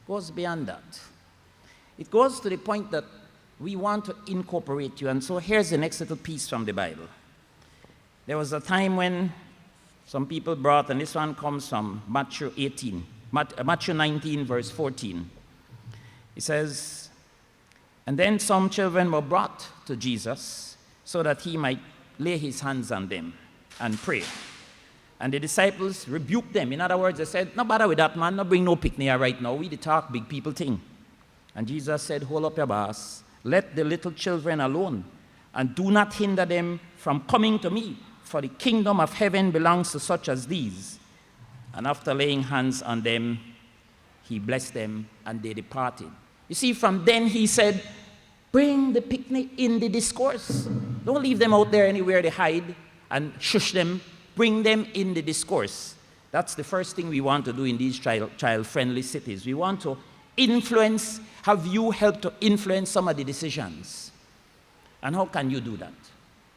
goes beyond that. It goes to the point that we want to incorporate you. And so here's the next little piece from the Bible. There was a time when some people brought, and this one comes from Matthew 19, verse 14. It says, and then some children were brought to Jesus so that he might lay his hands on them and pray. And the disciples rebuked them. In other words, they said, no bother with that man, no bring no picnic here right now. We the talk big people thing. And Jesus said, hold up your bars. Let the little children alone, and do not hinder them from coming to me, for the kingdom of heaven belongs to such as these. And after laying hands on them, he blessed them, and they departed. You see, from then he said, bring the picnic in the discourse. Don't leave them out there anywhere they hide and shush them. Bring them in the discourse. That's the first thing we want to do in these child-friendly cities. We want to influence, have you help to influence some of the decisions. And how can you do that?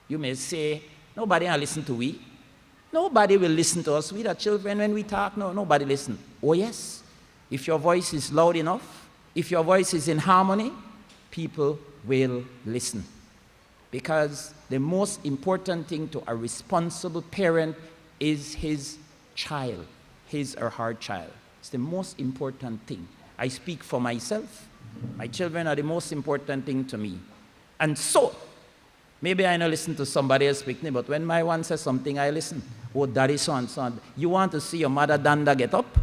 You may say, nobody will listen to we. Nobody will listen to us. We the children, when we talk, no, nobody listen. Oh yes, if your voice is loud enough, if your voice is in harmony, people will listen. Because the most important thing to a responsible parent is his child, his or her child. It's the most important thing. I speak for myself. My children are the most important thing to me. And so, maybe I don't listen to somebody else speaking, but when my one says something, I listen. Oh, daddy, so and so. You want to see your mother Danda get up?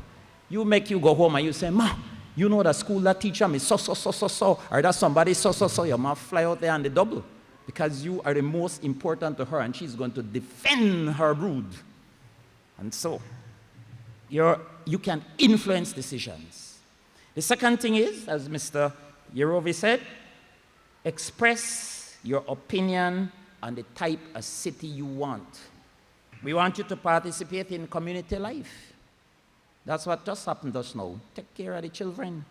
You go home and you say, Ma, you know the school that teacher me so, or that somebody so. Your mouth fly out there on the double. Because you are the most important to her, and she's going to defend her brood. And so, you can influence decisions. The second thing is, as Mr. Yerovi said, express your opinion on the type of city you want. We want you to participate in community life. That's what just happened just now. Take care of the children.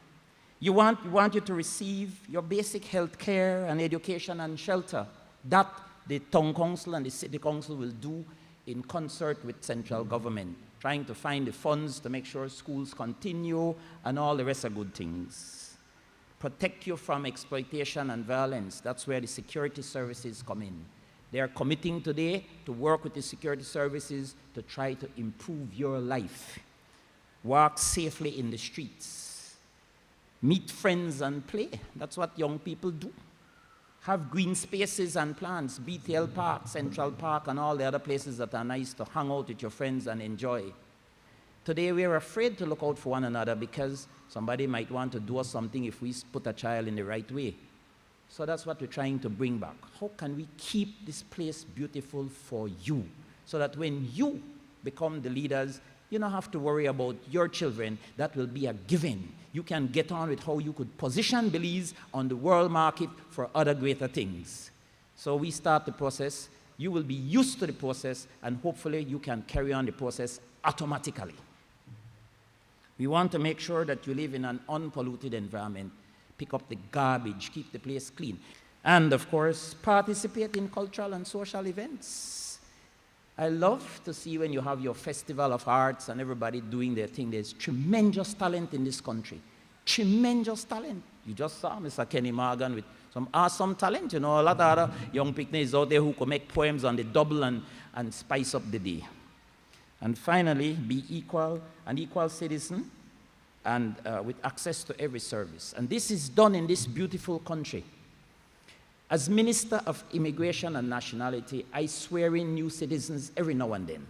We want you to receive your basic health care and education and shelter. That the town council and the city council will do in concert with central government, trying to find the funds to make sure schools continue and all the rest of good things. Protect you from exploitation and violence. That's where the security services come in. They are committing today to work with the security services to try to improve your life. Walk safely in the streets. Meet friends and play. That's what young people do. Have green spaces and plants, BTL Park, Central Park, and all the other places that are nice to hang out with your friends and enjoy. Today, we're afraid to look out for one another because somebody might want to do us something if we put a child in the right way. So that's what we're trying to bring back. How can we keep this place beautiful for you so that when you become the leaders, you don't have to worry about your children. That will be a given. You can get on with how you could position Belize on the world market for other greater things. So we start the process. You will be used to the process, and hopefully you can carry on the process automatically. We want to make sure that you live in an unpolluted environment. Pick up the garbage, keep the place clean. And of course, participate in cultural and social events. I love to see when you have your festival of arts and everybody doing their thing. There's tremendous talent in this country. Tremendous talent. You just saw Mr. Kenny Morgan with some awesome talent. You know, a lot of other young picnics out there who can make poems on the double and spice up the day. And finally, be an equal citizen and with access to every service. And this is done in this beautiful country. As Minister of Immigration and Nationality, I swear in new citizens every now and then.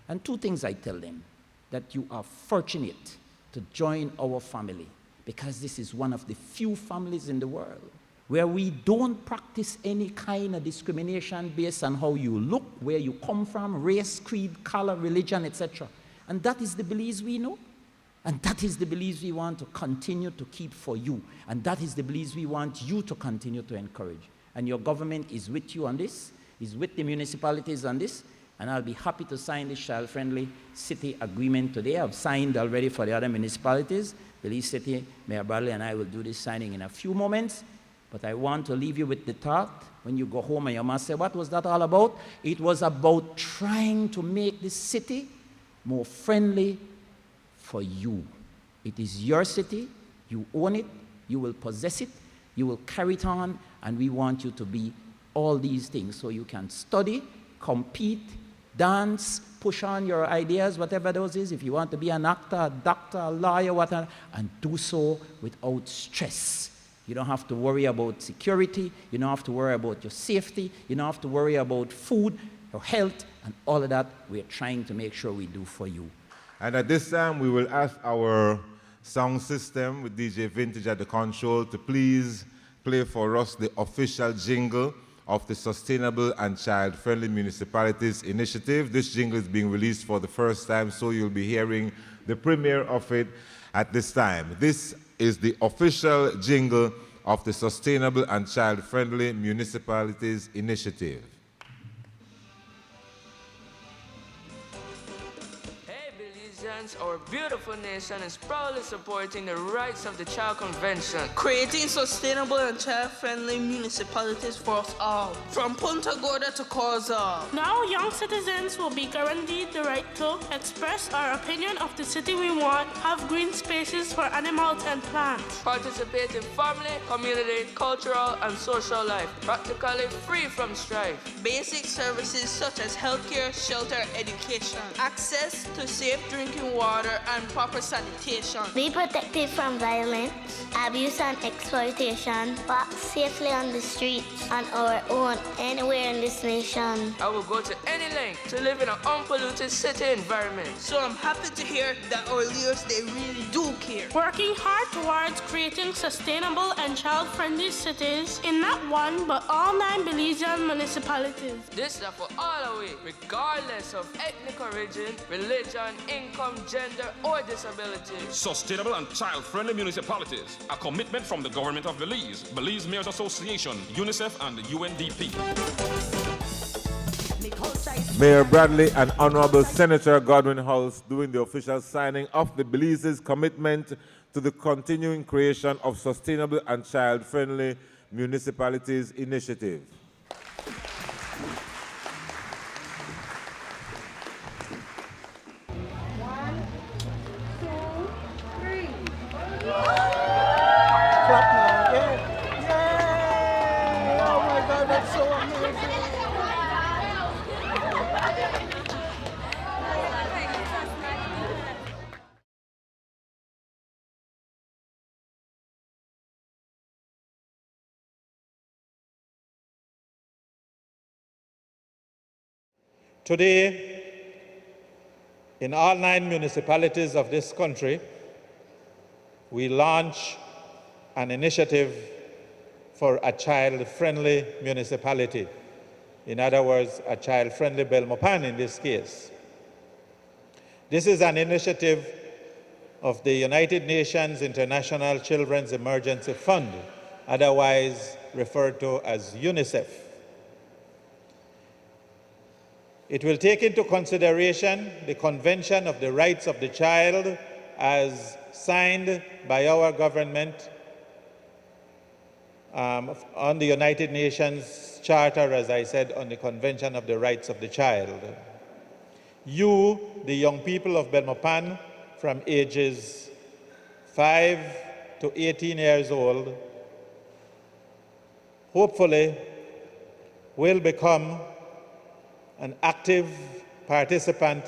And two things I tell them: that you are fortunate to join our family, because this is one of the few families in the world where we don't practice any kind of discrimination based on how you look, where you come from, race, creed, color, religion, etc. And that is the Belize we know. And that is the Belize we want to continue to keep for you. And that is the Belize we want you to continue to encourage. And your government is with you on this, is with the municipalities on this, and I'll be happy to sign this child-friendly city agreement today. I've signed already for the other municipalities. Belize City, Mayor Bradley and I will do this signing in a few moments. But I want to leave you with the thought, when you go home and your must say, what was that all about? It was about trying to make this city more friendly for you. It is your city, You own it, you will possess it, you will carry it on, and we want you to be all these things so you can study, compete, dance, push on your ideas, whatever those is. If you want to be an actor, a doctor, a lawyer, whatever, and do so without stress. You don't have to worry about security, you don't have to worry about your safety, you don't have to worry about food, your health, and all of that we're trying to make sure we do for you. And at this time, we will ask our sound system with DJ Vintage at the control to please play for us the official jingle of the Sustainable and Child-Friendly Municipalities Initiative. This jingle is being released for the first time, so you'll be hearing the premiere of it at this time. This is the official jingle of the Sustainable and Child-Friendly Municipalities Initiative. Our beautiful nation is proudly supporting the rights of the Child Convention, creating sustainable and child-friendly municipalities for us all, from Punta Gorda to Corza. Now young citizens will be guaranteed the right to express our opinion of the city we want, have green spaces for animals and plants, participate in family, community, cultural, and social life, practically free from strife. Basic services such as healthcare, shelter, education, access to safe drinking water and proper sanitation. Be protected from violence, abuse and exploitation. Walk safely on the streets on our own anywhere in this nation. I will go to any length to live in an unpolluted city environment. So I'm happy to hear that our leaders, they really do care. Working hard towards creating sustainable and child-friendly cities in not one but all 9 Belizean municipalities. This is for all away, regardless of ethnic origin, religion, income, gender, or disability. Sustainable and child-friendly municipalities, a commitment from the government of Belize, Belize Mayors Association, UNICEF, and the UNDP. Mayor Bradley and Honorable Senator Godwin Hulse doing the official signing of the Belize's commitment to the continuing creation of sustainable and child-friendly municipalities initiative. Today, in all 9 municipalities of this country, we launch an initiative for a child-friendly municipality. In other words, a child-friendly Belmopan in this case. This is an initiative of the United Nations International Children's Emergency Fund, otherwise referred to as UNICEF. It will take into consideration the Convention of the Rights of the Child as signed by our government on the United Nations Charter, as I said, on the Convention of the Rights of the Child. You, the young people of Belmopan, from ages 5 to 18 years old, hopefully will become an active participant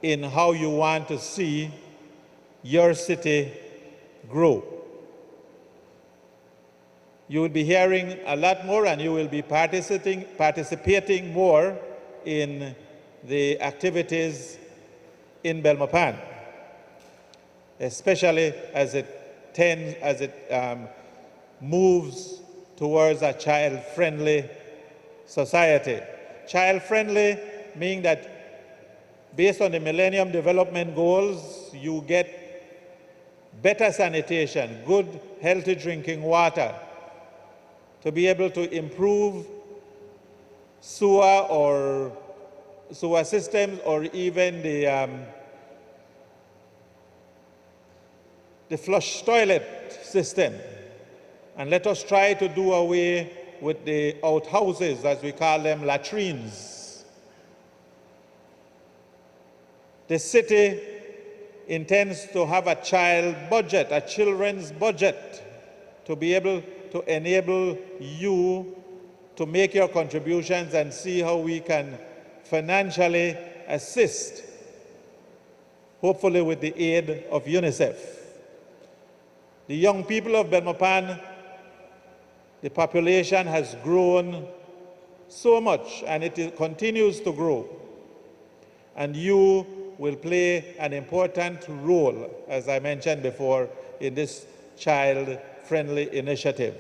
in how you want to see your city grow. You will be hearing a lot more, and you will be participating more in the activities in Belmopan, especially as it moves towards a child-friendly society. Child-friendly meaning that based on the Millennium Development Goals, you get better sanitation, good, healthy drinking water, to be able to improve sewer systems, or even the flush toilet system. And let us try to do away with the outhouses, as we call them, latrines. The city intends to have a child budget, a children's budget, to be able to enable you to make your contributions and see how we can financially assist, hopefully with the aid of UNICEF. The young people of Belmopan, the population has grown so much and it continues to grow. And you will play an important role, as I mentioned before, in this child-friendly initiative.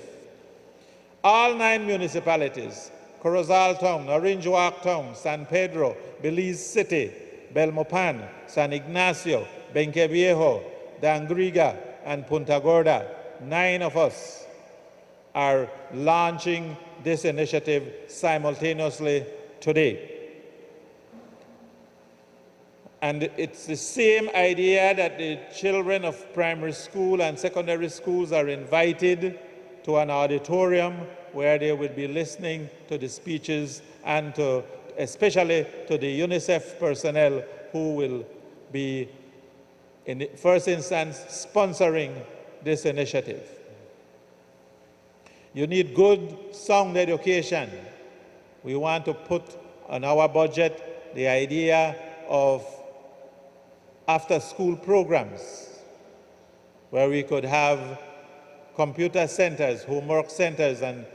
All 9 municipalities, Corozal Town, Orange Walk Town, San Pedro, Belize City, Belmopan, San Ignacio, Benqueviejo, Dangriga, and Punta Gorda, 9 of us are launching this initiative simultaneously today. And it's the same idea that the children of primary school and secondary schools are invited to an auditorium where they will be listening to the speeches and especially to the UNICEF personnel who will be, in the first instance, sponsoring this initiative. You need good, sound education. We want to put on our budget the idea of after-school programs where we could have computer centers, homework centers, and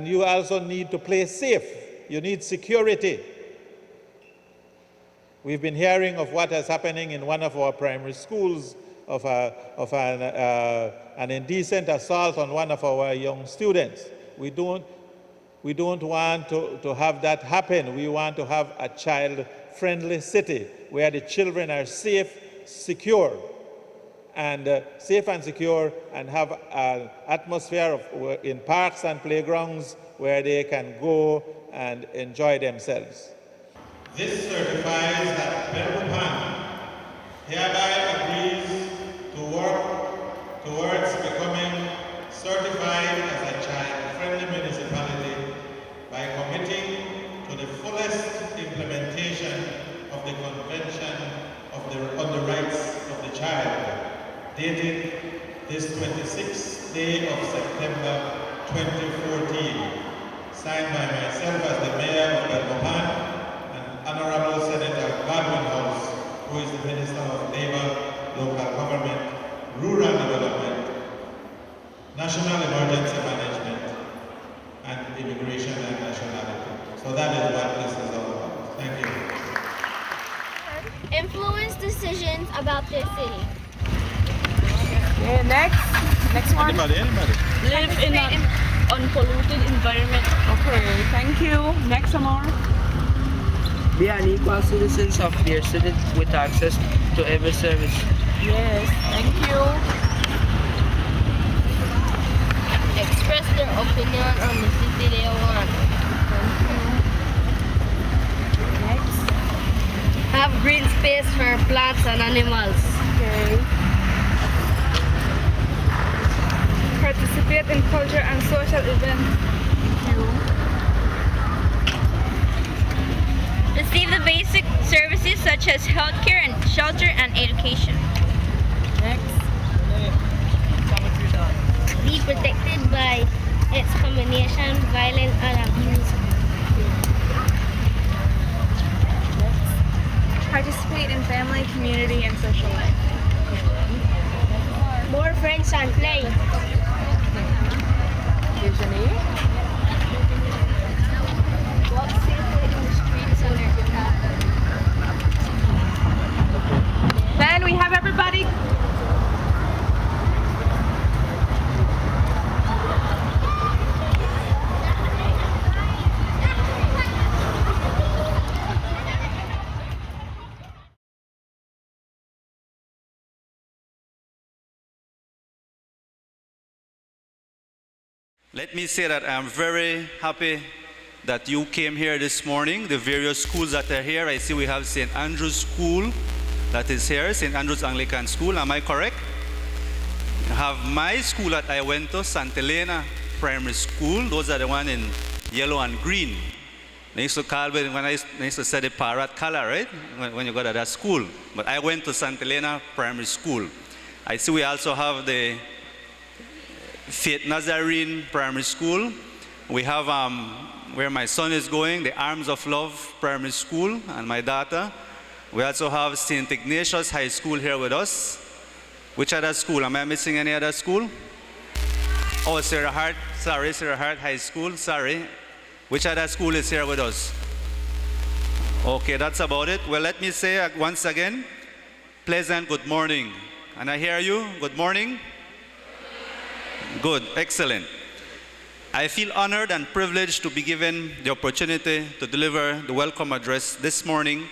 you also need to play safe. You need security. We've been hearing of what is happening in one of our primary schools of an indecent assault on one of our young students. We don't want to have that happen. We want to have a child-friendly city where the children are safe, secure, and have an atmosphere in parks and playgrounds where they can go and enjoy themselves. This certifies that Belmopan hereby agrees to work towards becoming certified as a child-friendly municipality by committing to the fullest implementation of the Convention on the Rights of the Child, dated this 26th day of September 2014, signed by myself as the Mayor of Belmopan and Honorable Senator Godwin House, who is the Minister of Labour, Local Government, Rural Development, National Emergency Management, and Immigration and Nationality. So that is what this is all about. Thank you. Influence decisions about their city. Okay, next one. Anybody? Live in an unpolluted environment. Okay, thank you. Next, Amor. Be an equal citizens of their city with access to every service. Yes, thank you. Express their opinion on the city they want. Next. Have green space for plants and animals. Okay. Participate in culture and social events. Thank you. Receive the basic services such as healthcare and shelter and education. Next. Be protected by discrimination, violence, and abuse. Participate in family, community, and social life. More friends and play. Usually. Walk safely in the streets and Then we have everybody. Let me say that I'm very happy that you came here this morning, the various schools that are here. I see we have St. Andrew's School that is here, St. Andrew's Anglican School, am I correct? I have my school that I went to, Santa Elena Primary School. Those are the one in yellow and green. They used to call it when I used to say the parrot color, right? When you go to that school. But I went to Santa Elena Primary School. I see we also have the Faith Nazarene Primary School. We have where my son is going, the Arms of Love Primary School, and my daughter. We also have St. Ignatius High School here with us. Which other school? Am I missing any other school? Oh, Sarah Hart. Sorry, Sarah Hart High School. Sorry. Which other school is here with us? Okay, that's about it. Well, let me say once again, pleasant good morning. Can I hear you? Good morning? Good, excellent. I feel honored and privileged to be given the opportunity to deliver the welcome address this morning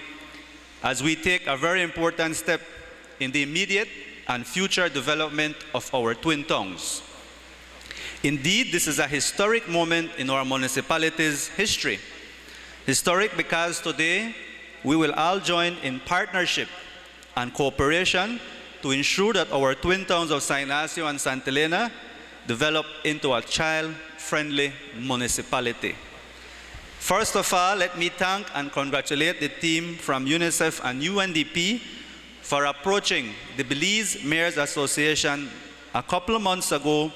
as we take a very important step in the immediate and future development of our twin towns. Indeed, this is a historic moment in our municipality's history. Historic because today we will all join in partnership and cooperation to ensure that our twin towns of San Ignacio and Santa Elena develop into a child-friendly municipality. First of all, let me thank and congratulate the team from UNICEF and UNDP for approaching the Belize Mayors Association a couple of months ago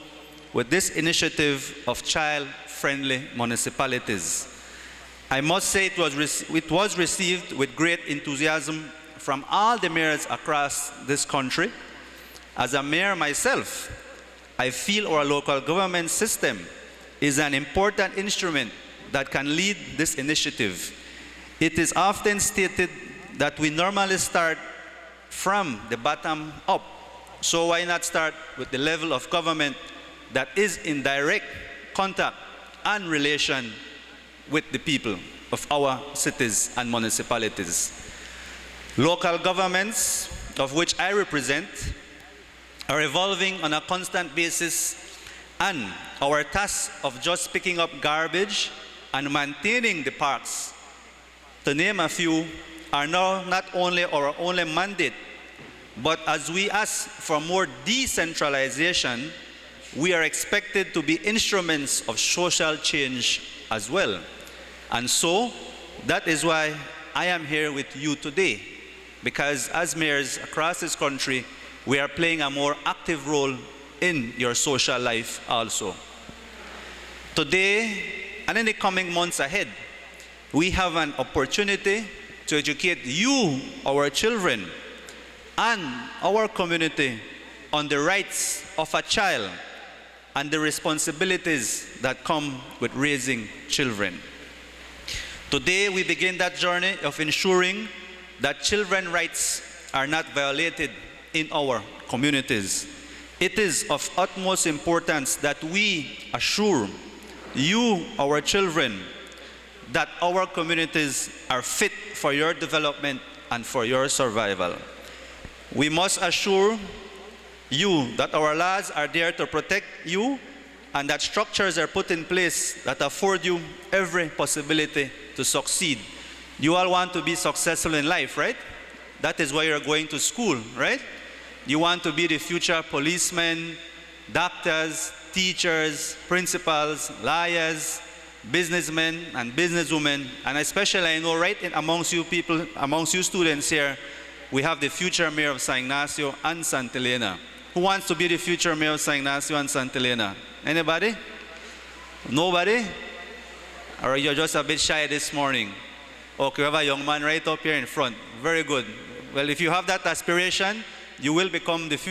with this initiative of child-friendly municipalities. I must say it was received with great enthusiasm from all the mayors across this country. As a mayor myself, I feel our local government system is an important instrument that can lead this initiative. It is often stated that we normally start from the bottom up. So why not start with the level of government that is in direct contact and relation with the people of our cities and municipalities. Local governments, of which I represent, are evolving on a constant basis, and our task of just picking up garbage and maintaining the parks, to name a few, are now not only our only mandate, but as we ask for more decentralization, we are expected to be instruments of social change as well. And so, that is why I am here with you today, because as mayors across this country, we are playing a more active role in your social life also. Today, and in the coming months ahead, we have an opportunity to educate you, our children, and our community on the rights of a child and the responsibilities that come with raising children. Today, we begin that journey of ensuring that children's rights are not violated in our communities. It is of utmost importance that we assure you, our children, that our communities are fit for your development and for your survival. We must assure you that our laws are there to protect you and that structures are put in place that afford you every possibility to succeed. You all want to be successful in life, right? That is why you're going to school, right? You want to be the future policemen, doctors, teachers, principals, lawyers, businessmen and businesswomen, and especially I know right amongst you people, amongst you students here, we have the future mayor of San Ignacio and Santa Elena. Who wants to be the future mayor of San Ignacio and Santa Elena? Anybody? Nobody? Or you're just a bit shy this morning? Okay, we have a young man right up here in front. Very good. Well, if you have that aspiration, you will become the future